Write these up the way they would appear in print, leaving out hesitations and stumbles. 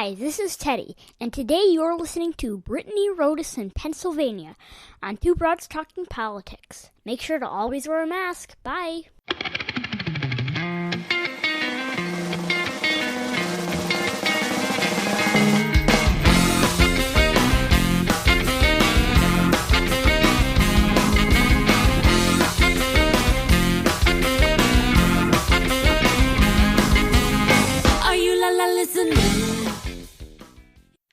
Hi, this is Teddy, and today you're listening to Brittney Rodas in Pennsylvania on Two Broads Talking Politics. Make sure to always wear a mask. Bye. Are you listening?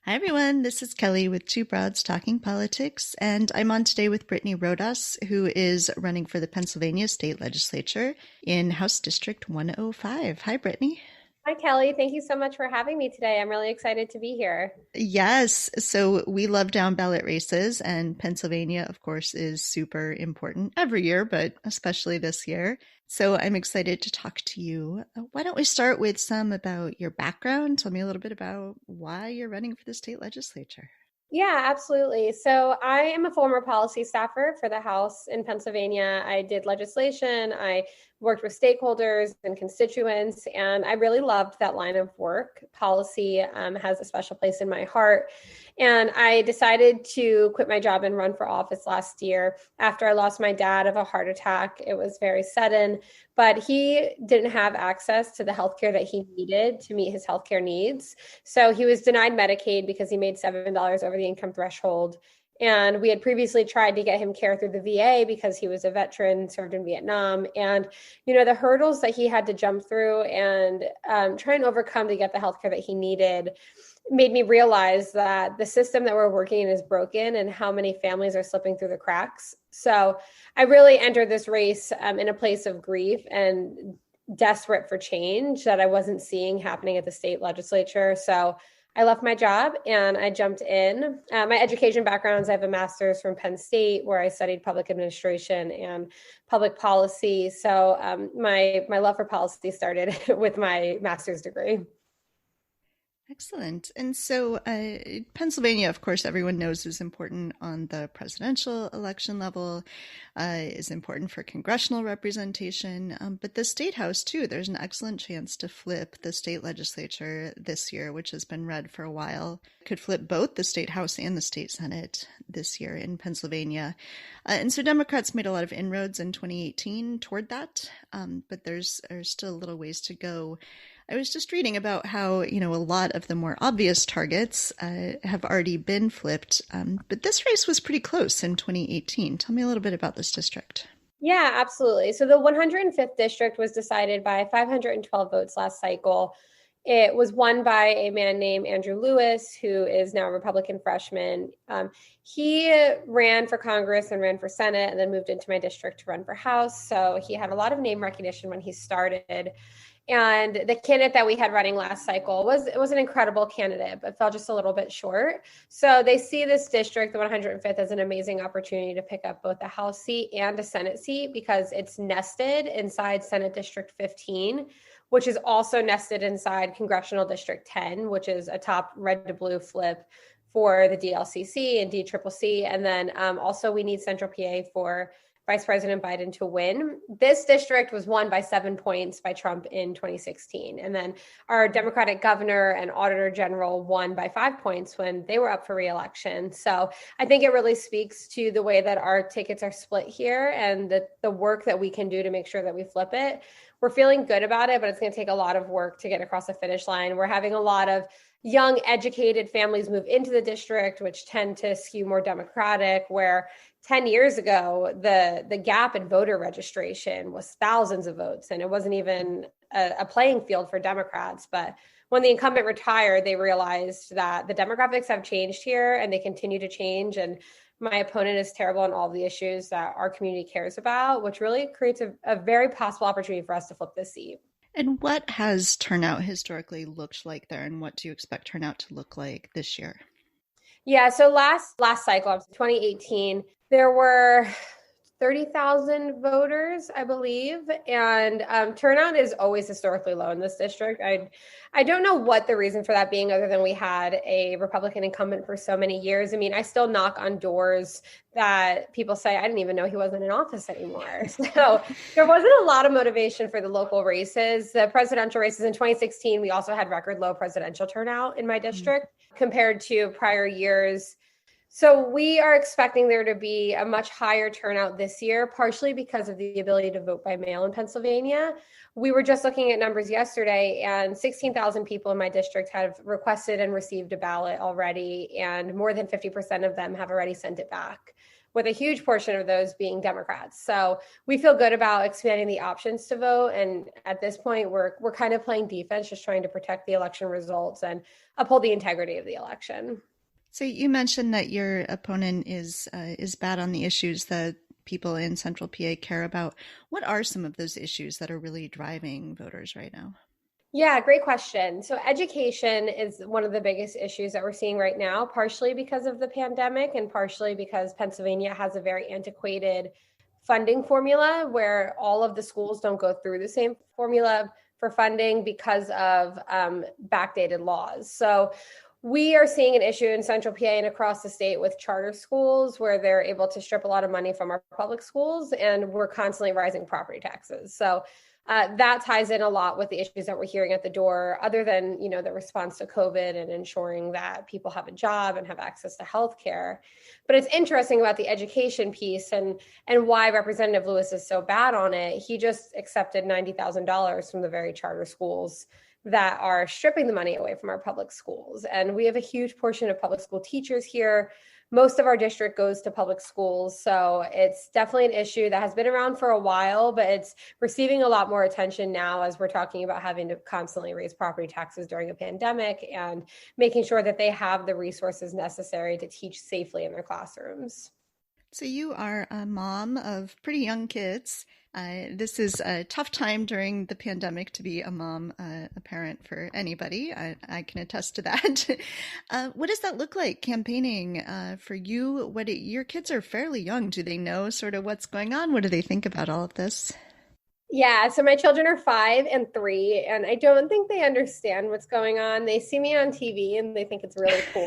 Hi everyone, this is Kelly with Two Broads Talking Politics, and I'm on today with Brittney Rodas, who is running for the Pennsylvania State Legislature in House District 105. Hi, Brittney. Hi, Kelly. Thank you so much for having me today. I'm really excited to be here. Yes, so we love down ballot races, and Pennsylvania, of course, is super important every year, but especially this year. So I'm excited to talk to you. Why don't we start with some about your background? Tell me a little bit about why you're running for the state legislature. Yeah, absolutely. So I am a former policy staffer for the House in Pennsylvania. I did legislation. I worked with stakeholders and constituents, and I really loved that line of work. Policy has a special place in my heart. And I decided to quit my job and run for office last year after I lost my dad of a heart attack. It was very sudden, but he didn't have access to the healthcare that he needed to meet his healthcare needs. So he was denied Medicaid because he made $7 over the income threshold. And we had previously tried to get him care through the VA because he was a veteran, served in Vietnam. And, the hurdles that he had to jump through and try and overcome to get the healthcare that he needed made me realize that the system that we're working in is broken and how many families are slipping through the cracks. So I really entered this race in a place of grief and desperate for change that I wasn't seeing happening at the state legislature. So I left my job and I jumped in. My education background is I have a master's from Penn State where I studied public administration and public policy. So my love for policy started with my master's degree. Excellent. And so Pennsylvania, of course, everyone knows is important on the presidential election level, is important for congressional representation. But the state house, too, there's an excellent chance to flip the state legislature this year, which has been read for a while. Could flip both the state house and the state senate this year in Pennsylvania. And so Democrats made a lot of inroads in 2018 toward that, but there's still a little ways to go. I was just reading about how, a lot of the more obvious targets have already been flipped, but this race was pretty close in 2018. Tell me a little bit about this district. Yeah, absolutely. So the 105th district was decided by 512 votes last cycle. It was won by a man named Andrew Lewis, who is now a Republican freshman. He ran for Congress and ran for Senate and then moved into my district to run for House. So he had a lot of name recognition when he started. And the candidate that we had running last cycle was an incredible candidate, but fell just a little bit short. So they see this district, the 105th, as an amazing opportunity to pick up both a House seat and a Senate seat because it's nested inside Senate District 15, which is also nested inside Congressional District 10, which is a top red to blue flip for the DLCC and DCCC. And then also we need Central PA for Vice President Biden to win. This district was won by 7 points by Trump in 2016. And then our Democratic governor and auditor general won by 5 points when they were up for re-election. So I think it really speaks to the way that our tickets are split here and the work that we can do to make sure that we flip it. We're feeling good about it, but it's going to take a lot of work to get across the finish line. We're having a lot of young, educated families move into the district, which tend to skew more Democratic, where 10 years ago, the gap in voter registration was thousands of votes, and it wasn't even a playing field for Democrats. But when the incumbent retired, they realized that the demographics have changed here, and they continue to change. And my opponent is terrible on all the issues that our community cares about, which really creates a very possible opportunity for us to flip this seat. And what has turnout historically looked like there, and what do you expect turnout to look like this year? Yeah, so last cycle, 2018, there were 30,000 voters, I believe. And turnout is always historically low in this district. I don't know what the reason for that being, other than we had a Republican incumbent for so many years. I mean, I still knock on doors that people say, I didn't even know he wasn't in office anymore. So there wasn't a lot of motivation for the local races. The presidential races in 2016, we also had record low presidential turnout in my district compared to prior years. So we are expecting there to be a much higher turnout this year, partially because of the ability to vote by mail in Pennsylvania. We were just looking at numbers yesterday, and 16,000 people in my district have requested and received a ballot already, and more than 50% of them have already sent it back, with a huge portion of those being Democrats. So we feel good about expanding the options to vote. And at this point, we're kind of playing defense, just trying to protect the election results and uphold the integrity of the election. So you mentioned that your opponent is bad on the issues that people in Central PA care about. What are some of those issues that are really driving voters right now? Yeah, great question. So education is one of the biggest issues that we're seeing right now, partially because of the pandemic and partially because Pennsylvania has a very antiquated funding formula where all of the schools don't go through the same formula for funding because of backdated laws. So we are seeing an issue in Central PA and across the state with charter schools where they're able to strip a lot of money from our public schools, and we're constantly rising property taxes. So that ties in a lot with the issues that we're hearing at the door, other than, the response to COVID and ensuring that people have a job and have access to health care. But it's interesting about the education piece and why Representative Lewis is so bad on it. He just accepted $90,000 from the very charter schools that are stripping the money away from our public schools. And we have a huge portion of public school teachers here. Most of our district goes to public schools. So it's definitely an issue that has been around for a while, but it's receiving a lot more attention now as we're talking about having to constantly raise property taxes during a pandemic and making sure that they have the resources necessary to teach safely in their classrooms. So you are a mom of pretty young kids. This is a tough time during the pandemic to be a mom, a parent for anybody. I can attest to that. What does that look like, campaigning for you? Your kids are fairly young. Do they know sort of what's going on? What do they think about all of this? Yeah, so my children are 5 and 3, and I don't think they understand what's going on. They see me on TV and they think it's really cool.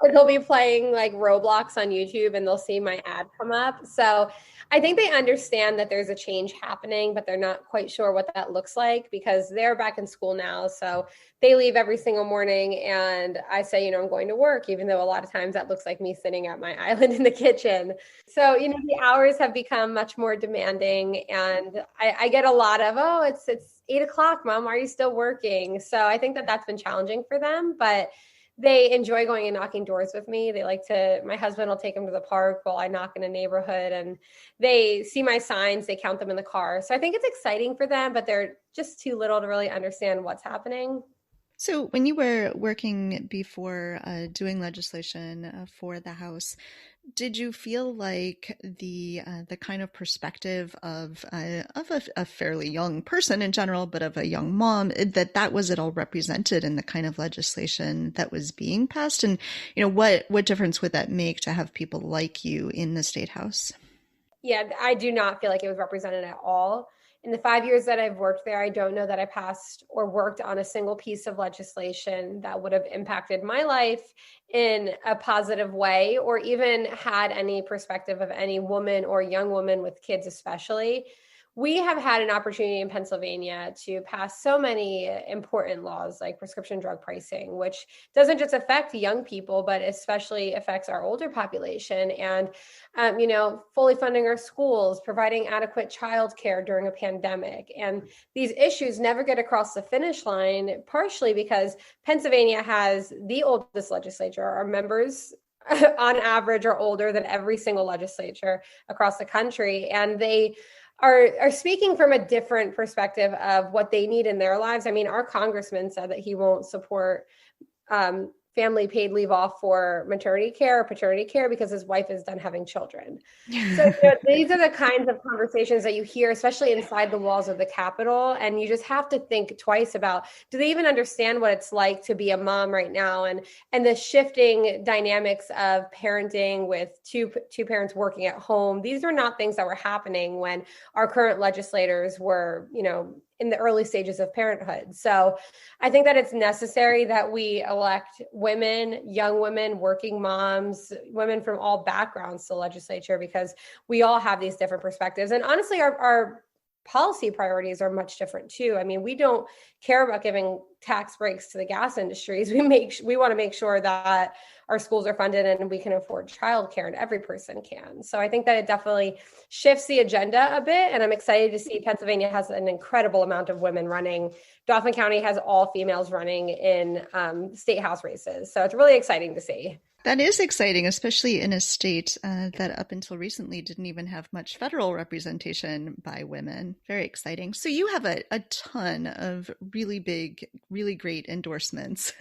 Or they'll be playing like Roblox on YouTube and they'll see my ad come up. So I think they understand that there's a change happening, but they're not quite sure what that looks like because they're back in school now. So they leave every single morning and I say, I'm going to work, even though a lot of times that looks like me sitting at my island in the kitchen. So, the hours have become much more demanding, and I get a lot of, it's 8:00, Mom, why are you still working? So I think that that's been challenging for them, but they enjoy going and knocking doors with me. They my husband will take them to the park while I knock in a neighborhood, and they see my signs, they count them in the car. So I think it's exciting for them, but they're just too little to really understand what's happening. So when you were working before doing legislation for the House, did you feel like the kind of perspective of a fairly young person in general, but of a young mom, that was at all represented in the kind of legislation that was being passed? And what difference would that make to have people like you in the State House? Yeah, I do not feel like it was represented at all. In the 5 years that I've worked there, I don't know that I passed or worked on a single piece of legislation that would have impacted my life in a positive way, or even had any perspective of any woman or young woman with kids especially. We have had an opportunity in Pennsylvania to pass so many important laws like prescription drug pricing, which doesn't just affect young people, but especially affects our older population. And, fully funding our schools, providing adequate childcare during a pandemic. And these issues never get across the finish line, partially because Pennsylvania has the oldest legislature. Our members on average are older than every single legislature across the country. And they are speaking from a different perspective of what they need in their lives. I mean, our congressman said that he won't support family paid leave off for maternity care or paternity care because his wife is done having children. So these are the kinds of conversations that you hear, especially inside the walls of the Capitol. And you just have to think twice about, do they even understand what it's like to be a mom right now? And the shifting dynamics of parenting with two parents working at home. These are not things that were happening when our current legislators were, in the early stages of parenthood. So I think that it's necessary that we elect women, young women, working moms, women from all backgrounds to the legislature, because we all have these different perspectives. And honestly, our policy priorities are much different too. I mean, we don't care about giving tax breaks to the gas industries. We want to make sure that our schools are funded and we can afford childcare, and every person can. So I think that it definitely shifts the agenda a bit. And I'm excited to see Pennsylvania has an incredible amount of women running. Dauphin County has all females running in state house races. So it's really exciting to see. That is exciting, especially in a state that up until recently didn't even have much federal representation by women. Very exciting. So you have a ton of really big, really great endorsements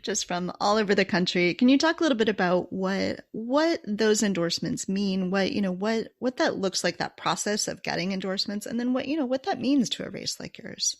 just from all over the country. Can you talk a little bit about what those endorsements mean, what that looks like, that process of getting endorsements, and then what that means to a race like yours?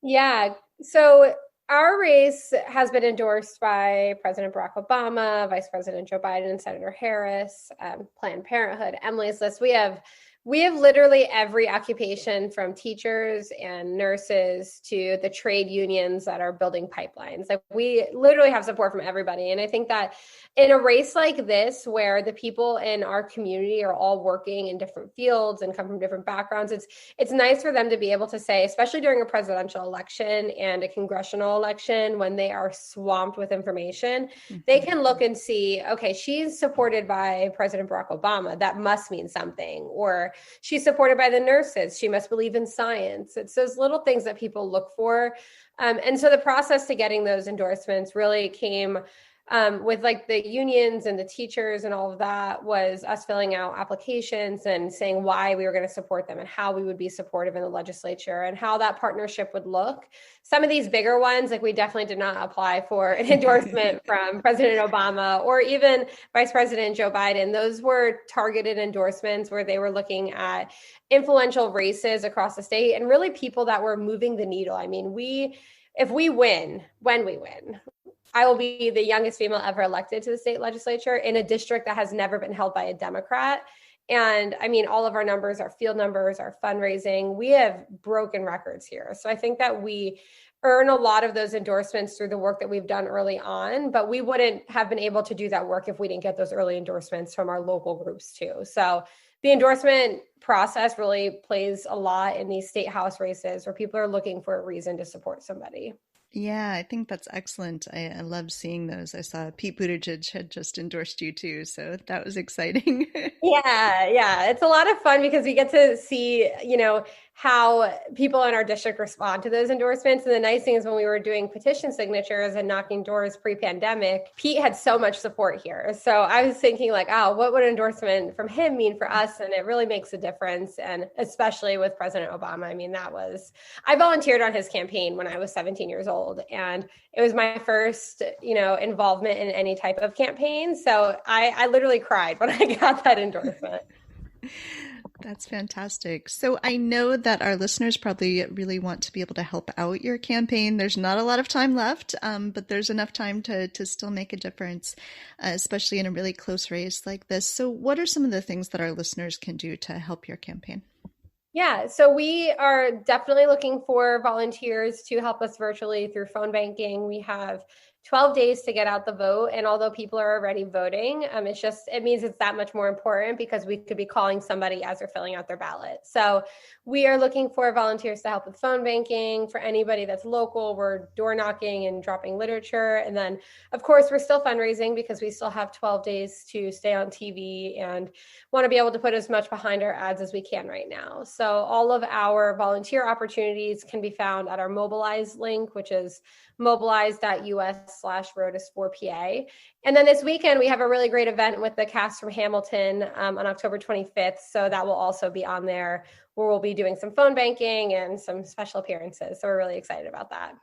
Yeah. So our race has been endorsed by President Barack Obama, Vice President Joe Biden, and Senator Harris, Planned Parenthood, Emily's List. We have literally every occupation, from teachers and nurses to the trade unions that are building pipelines. Like, we literally have support from everybody. And I think that in a race like this, where the people in our community are all working in different fields and come from different backgrounds, it's nice for them to be able to say, especially during a presidential election and a congressional election, when they are swamped with information, they can look and see, okay, she's supported by President Barack Obama. That must mean something. Or she's supported by the nurses. She must believe in science. It's those little things that people look for. And so the process to getting those endorsements really came with like the unions and the teachers and all of that, was us filling out applications and saying why we were going to support them and how we would be supportive in the legislature and how that partnership would look. Some of these bigger ones, like, we definitely did not apply for an endorsement from President Obama or even Vice President Joe Biden. Those were targeted endorsements where they were looking at influential races across the state and really people that were moving the needle. I mean, if we win, when we win, I will be the youngest female ever elected to the state legislature in a district that has never been held by a Democrat. And I mean, all of our numbers, our field numbers, our fundraising, we have broken records here. So I think that we earn a lot of those endorsements through the work that we've done early on, but we wouldn't have been able to do that work if we didn't get those early endorsements from our local groups too. So the endorsement process really plays a lot in these state house races where people are looking for a reason to support somebody. Yeah, I think that's excellent. I love seeing those. I saw Pete Buttigieg had just endorsed you too, so that was exciting. Yeah. It's a lot of fun because we get to see, how people in our district respond to those endorsements. And the nice thing is when we were doing petition signatures and knocking doors pre-pandemic, Pete had so much support here. So I was thinking like, what would an endorsement from him mean for us? And it really makes a difference. And especially with President Obama, I mean, I volunteered on his campaign when I was 17 years old. And it was my first, involvement in any type of campaign. So I literally cried when I got that endorsement. That's fantastic. So I know that our listeners probably really want to be able to help out your campaign. There's not a lot of time left, but there's enough time to still make a difference, especially in a really close race like this. So what are some of the things that our listeners can do to help your campaign? Yeah, so we are definitely looking for volunteers to help us virtually through phone banking. We have 12 days to get out the vote. And although people are already voting, it means it's that much more important because we could be calling somebody as they're filling out their ballot. So we are looking for volunteers to help with phone banking. For anybody that's local, we're door knocking and dropping literature. And then, of course, we're still fundraising because we still have 12 days to stay on TV and want to be able to put as much behind our ads as we can right now. So all of our volunteer opportunities can be found at our Mobilize link, which is mobilize.us/Rodas4PA. And then this weekend, we have a really great event with the cast from Hamilton on October 25th. So that will also be on there, where we'll be doing some phone banking and some special appearances. So we're really excited about that.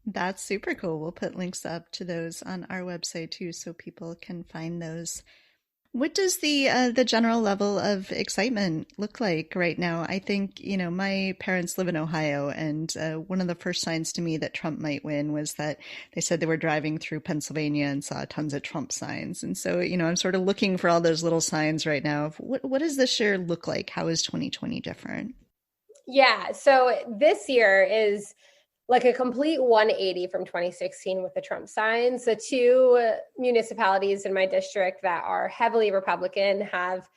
That's super cool. We'll put links up to those on our website too, so people can find those. What does the general level of excitement look like right now? I think, my parents live in Ohio, and one of the first signs to me that Trump might win was that they said they were driving through Pennsylvania and saw tons of Trump signs. And so, I'm sort of looking for all those little signs right now of what does this year look like? How is 2020 different? Yeah, so this year is like a complete 180 from 2016 with the Trump signs. The two municipalities in my district that are heavily Republican have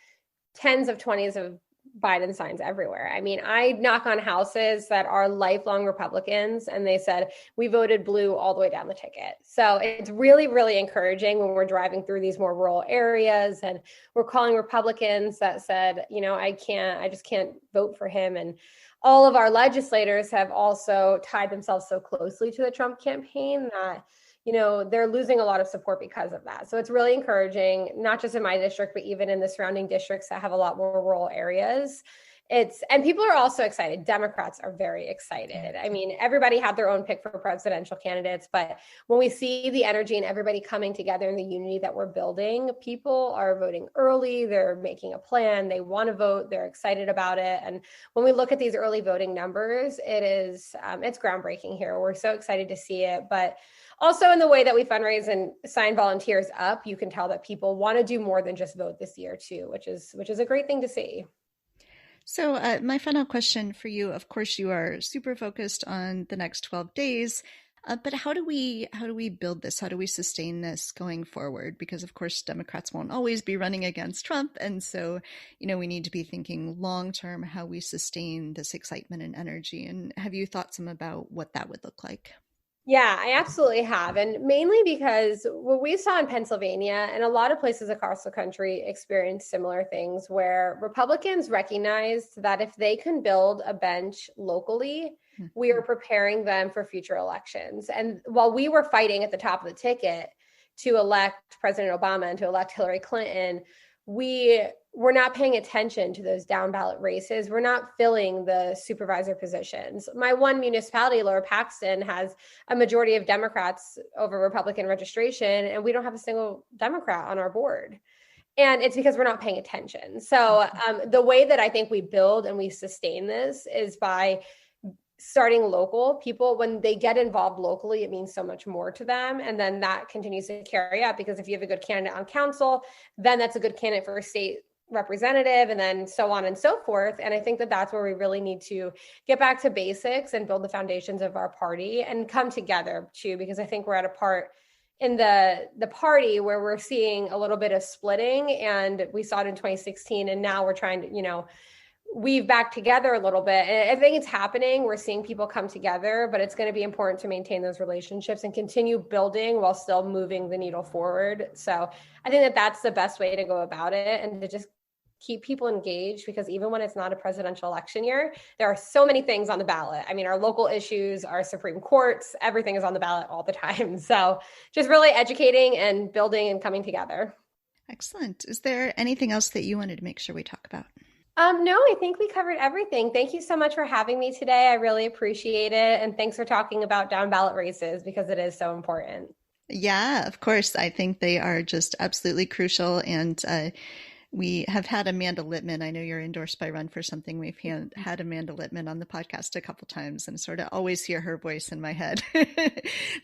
tens of 20s of Biden signs everywhere. I mean, I knock on houses that are lifelong Republicans, and they said, we voted blue all the way down the ticket. So it's really, really encouraging when we're driving through these more rural areas and we're calling Republicans that said, I just can't vote for him. And all of our legislators have also tied themselves so closely to the Trump campaign that they're losing a lot of support because of that. So it's really encouraging, not just in my district, but even in the surrounding districts that have a lot more rural areas. And people are also excited. Democrats are very excited. I mean, everybody had their own pick for presidential candidates, but when we see the energy and everybody coming together and the unity that we're building, people are voting early. They're making a plan. They want to vote. They're excited about it. And when we look at these early voting numbers, it's groundbreaking here. We're so excited to see it. But also in the way that we fundraise and sign volunteers up, you can tell that people want to do more than just vote this year too, which is a great thing to see. So my final question for you, of course, you are super focused on the next 12 days, but how do we build this? How do we sustain this going forward? Because of course, Democrats won't always be running against Trump. And so, we need to be thinking long term how we sustain this excitement and energy. And have you thought some about what that would look like? Yeah, I absolutely have. And mainly because what we saw in Pennsylvania and a lot of places across the country experienced similar things where Republicans recognized that if they can build a bench locally, we are preparing them for future elections. And while we were fighting at the top of the ticket to elect President Obama and to elect Hillary Clinton, we're not paying attention to those down ballot races. We're not filling the supervisor positions. My one municipality, Lower Paxton, has a majority of Democrats over Republican registration, and we don't have a single Democrat on our board. And it's because we're not paying attention. So the way that I think we build and we sustain this is by starting local. People, when they get involved locally, it means so much more to them. And then that continues to carry out, because if you have a good candidate on council, then that's a good candidate for a state representative, and then so on and so forth. And I think that that's where we really need to get back to basics and build the foundations of our party and come together too, because I think we're at a part in the party where we're seeing a little bit of splitting, and we saw it in 2016. And now we're trying to, weave back together a little bit. And I think it's happening. We're seeing people come together, but it's going to be important to maintain those relationships and continue building while still moving the needle forward. So I think that that's the best way to go about it, and to just keep people engaged, because even when it's not a presidential election year, there are so many things on the ballot. I mean, our local issues, our Supreme Courts, everything is on the ballot all the time. So just really educating and building and coming together. Excellent. Is there anything else that you wanted to make sure we talk about? No, I think we covered everything. Thank you so much for having me today. I really appreciate it. And thanks for talking about down ballot races, because it is so important. Yeah, of course. I think they are just absolutely crucial. And we have had Amanda Littman. I know you're endorsed by Run for Something. We've had Amanda Littman on the podcast a couple times, and sort of always hear her voice in my head.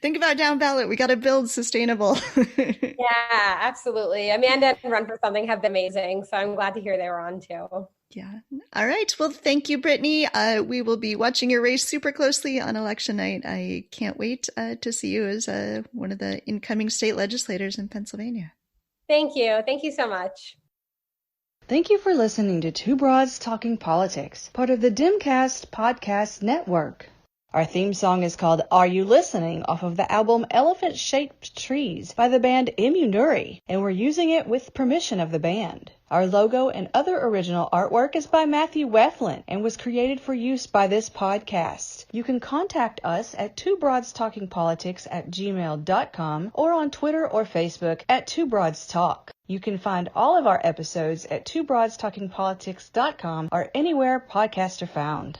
Think about down ballot. We got to build sustainable. Yeah, absolutely. Amanda and Run for Something have been amazing. So I'm glad to hear they were on too. Yeah. All right. Well, thank you, Brittney. We will be watching your race super closely on election night. I can't wait to see you as one of the incoming state legislators in Pennsylvania. Thank you. Thank you so much. Thank you for listening to Two Broads Talking Politics, part of the Dimcast Podcast Network. Our theme song is called Are You Listening, off of the album Elephant Shaped Trees by the band Immunuri, and we're using it with permission of the band. Our logo and other original artwork is by Matthew Weflin and was created for use by this podcast. You can contact us at twobroadstalkingpolitics@gmail.com or on Twitter or Facebook at twobroadstalk. You can find all of our episodes at twobroadstalkingpolitics.com or anywhere podcasts are found.